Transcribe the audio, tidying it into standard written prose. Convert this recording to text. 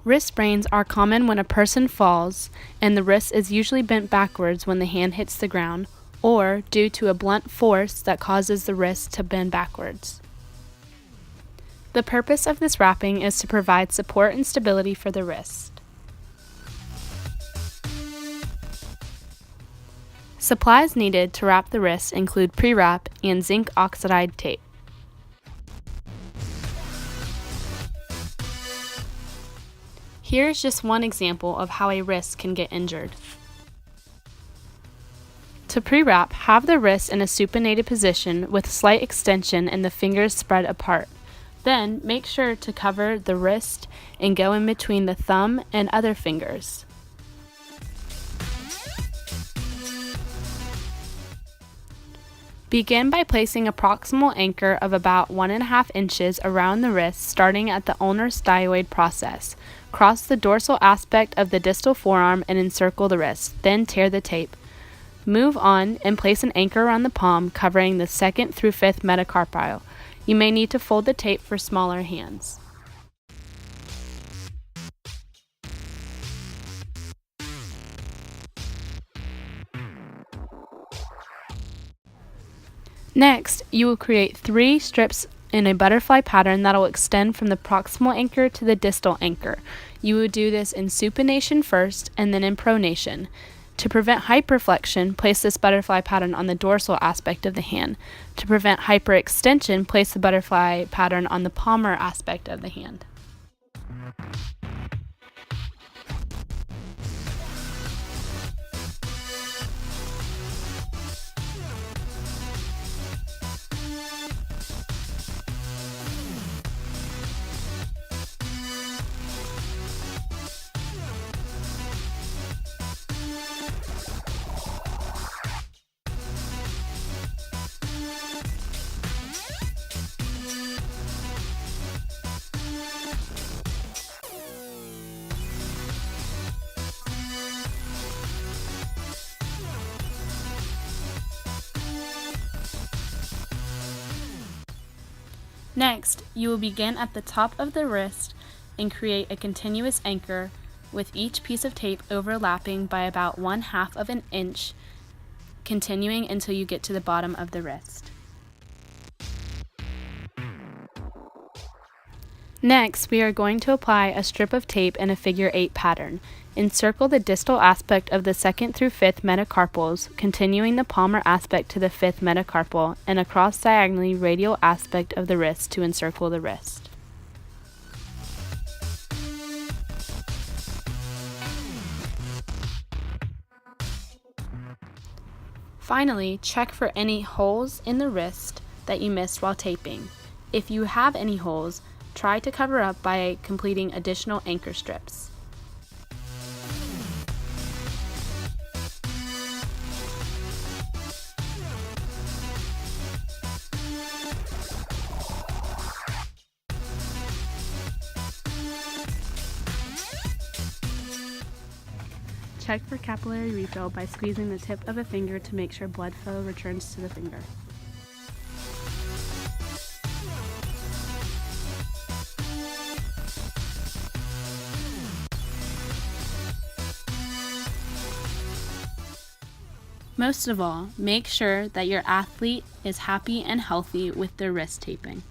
Wrist sprains are common when a person falls and the wrist is usually bent backwards when the hand hits the ground, or due to a blunt force that causes the wrist to bend backwards. The purpose of this wrapping is to provide support and stability for the wrist. Supplies needed to wrap the wrist include pre-wrap and zinc oxide tape. Here's just one example of how a wrist can get injured. To pre-wrap, have the wrist in a supinated position with slight extension and the fingers spread apart. Then, make sure to cover the wrist and go in between the thumb and other fingers. Begin by placing a proximal anchor of about 1.5 inches around the wrist, starting at the ulnar styoid process. Cross the dorsal aspect of the distal forearm and encircle the wrist, then tear the tape. Move on and place an anchor around the palm, covering the 2nd through 5th metacarpal. You may need to fold the tape for smaller hands. Next, you will create 3 strips in a butterfly pattern that will extend from the proximal anchor to the distal anchor. You will do this in supination first and then in pronation. To prevent hyperflexion, place this butterfly pattern on the dorsal aspect of the hand. To prevent hyperextension, place the butterfly pattern on the palmar aspect of the hand. Next, you will begin at the top of the wrist and create a continuous anchor with each piece of tape overlapping by about 1/2 of an inch, continuing until you get to the bottom of the wrist. Next, we are going to apply a strip of tape in a figure 8 pattern. Encircle the distal aspect of the 2nd through 5th metacarpals, continuing the palmar aspect to the 5th metacarpal, and across diagonally radial aspect of the wrist to encircle the wrist. Finally, check for any holes in the wrist that you missed while taping. If you have any holes, try to cover up by completing additional anchor strips. Check for capillary refill by squeezing the tip of a finger to make sure blood flow returns to the finger. Most of all, make sure that your athlete is happy and healthy with their wrist taping.